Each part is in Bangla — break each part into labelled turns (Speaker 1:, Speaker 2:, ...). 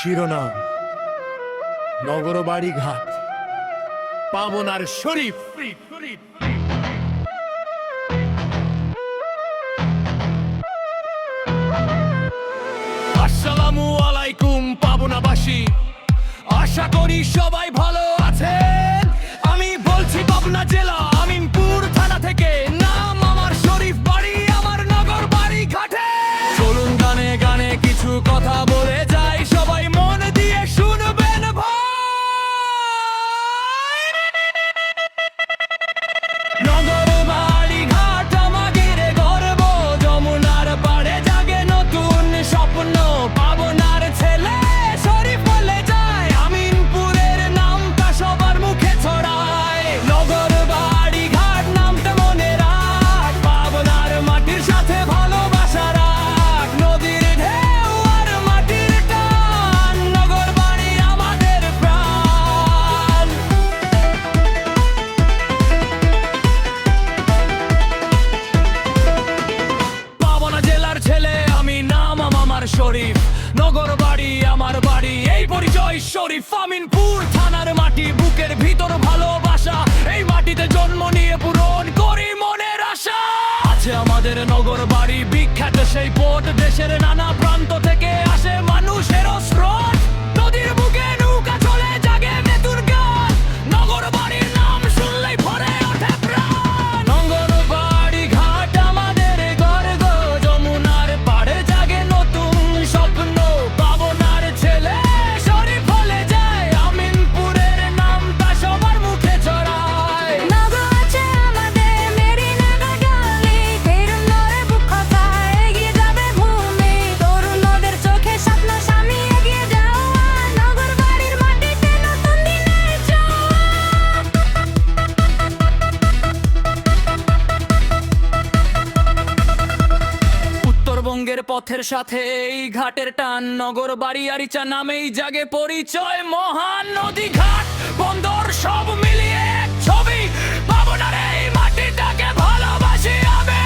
Speaker 1: শিরোনাম নগরবাড়ি ঘাট পাবনার শরীফ। আসসালামু আলাইকুম পাবনাবাসী, আশা করি সবাই ভালো আছেন। আমি বলছি পাবনা জেলা আমিনপুর থানা থেকে, নাম আমার শরীফ, বাড়ি আমার নগর বাড়ি ঘাটে। চলুন গানে গানে কিছু কথা বলে যাই, সবাই মন দিয়ে শুনবেন ভাই। নগর বাড়ি ঘাট আমাদের গর্ব, যমুনার পাড়ে জাগে নতুন স্বপ্ন। পাবনার ছেলে শরীফ বলে যায়, আমিনপুরের নামটা সবার মুখে ছড়ায়। নগর বাড়ি ঘাট নামটা মনে রাখ, পাবনার মাটির সাথে ভালোবাসা রাখ। নদীর ঢেউ আর মাটির টান, নগর বাড়ি আমাদের প্রাণ। পাবনা জেলার ছেলে আমি, নাম আমার শরীফ, নগর বাড়ি আমার বাড়ি, এই পরিচয় শরীফ। আমিনপুর থানার মাটি, বুকের ভিতর ভালোবাসা, এই মাটিতে জন্ম নিয়ে পূরণ করি মনের আশা। আছে আমাদের নগর বাড়ি বিখ্যাত সেই পথ, দেশের নানা প্রান্ত থেকে আসে মানুষের স্রোত। নদীর বুকে নৌকা চলে জাগে নতুন গান, নগর বাড়ির নাম শুনলেই ভরে ওঠে প্রাণ। নগর বাড়ি ঘাট আমাদের গর্ব, যমুনার পাড়ে জাগে নতুন স্বপ্ন। পাবনার ছেলে শরীফ বলে যায়, আমিনপুরের নামটা সবার মুখে ছড়ায়।
Speaker 2: নগর আছে আমাদের মেরিনা গালি, তরুণদের বুক খাতায় এগিয়ে যাবে ভূমি। তরুণদের চোখে স্বপ্ন সামনে এগিয়ে যাওয়া, নগর বাড়ির মাটিতে নতুন দিনের ছোঁয়া।
Speaker 1: উত্তরবঙ্গের পথের সাথে এই ঘাটের টান, নগর বাড়ি আরিচা নামেই জাগে পরিচয়। মহান নদী ঘাট বন্দর সব মিলিয়ে এক ছবি, পাবনার এই মাটিটাকে ভালোবাসি আমি।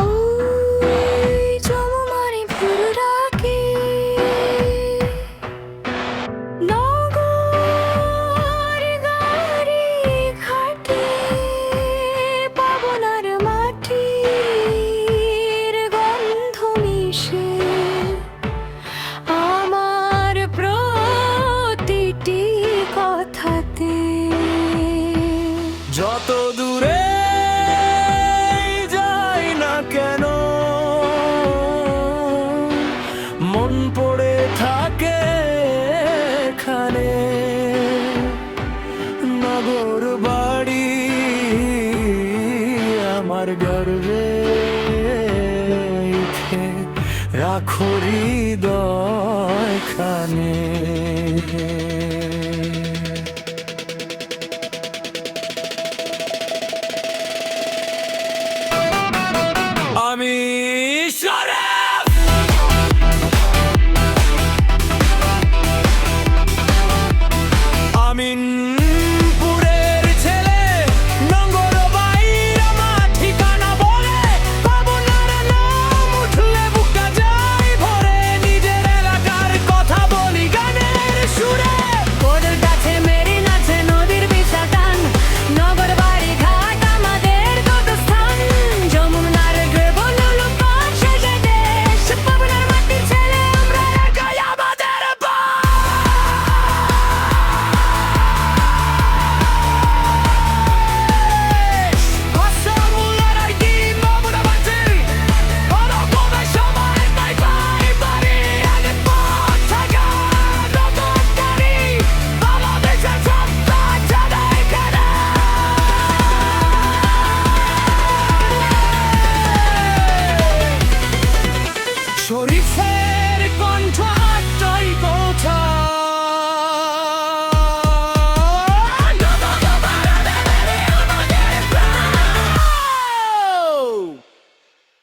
Speaker 2: ওই যমুনারি ফুল ডাকে, নগর গাড়ি ঘাটে, পাবনার মাটির গন্ধ মিশে আমার প্রতিটি কথাতে।
Speaker 1: যত দূরে যাই না কেন, মন পড়ে থাকে এখানে। নগর বাড়ি আমার গর্বে, রাখো হৃদয় খানে। আমি শরীফ, আমিনপুরের ছেলে, নগর বাইর আমার ঠিকানা বলে। পাবনার নাম উঠলে বুকটা যায় ভরে, নিজের এলাকার কথা বলি গানের সুরে।
Speaker 2: ওদের কাছে মেরিনা আছে নদীর বিশাল টান, নগর বাড়ি ঘাট আমাদের গন্তস্থান। যমুনার গ্রেভ লুলু পার শেষে দেশ, পাবনার মাটির ছেলে আমরা
Speaker 1: একাই আমাদের বাস। আসসালামু আলাইকুম পাবনাবাসী, ভালো করে সবাই বাই বাই বাড়ি। আগে পথ থাকা নগর বাড়ি, বাংলাদেশের সত্তা জানা এখানে। শরীফের কণ্ঠ একটাই কথা,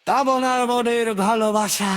Speaker 1: পাবনার মনের ভালোবাসা।